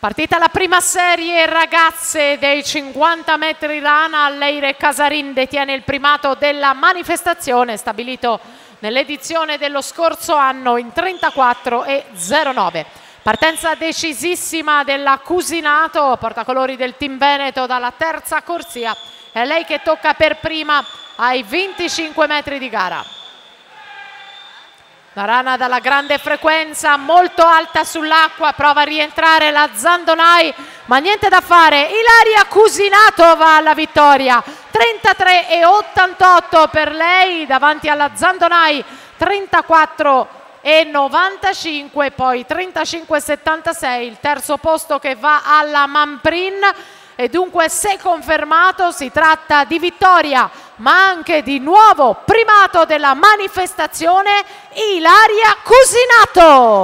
Partita la prima serie ragazze dei 50 metri rana. Leire Casarin detiene il primato della manifestazione stabilito nell'edizione dello scorso anno in 34,09. Partenza decisissima della Cusinato, portacolori del team Veneto dalla terza corsia. È lei che tocca per prima ai 25 metri di gara. La rana dalla grande frequenza, molto alta sull'acqua, prova a rientrare la Zandonai, ma niente da fare. Ilaria Cusinato va alla vittoria, 33,88 per lei davanti alla Zandonai, 34,95, poi 35,76 il terzo posto che va alla Mamprin. E dunque, se confermato, si tratta di vittoria ma anche di nuovo primato della manifestazione, Ilaria Cusinato.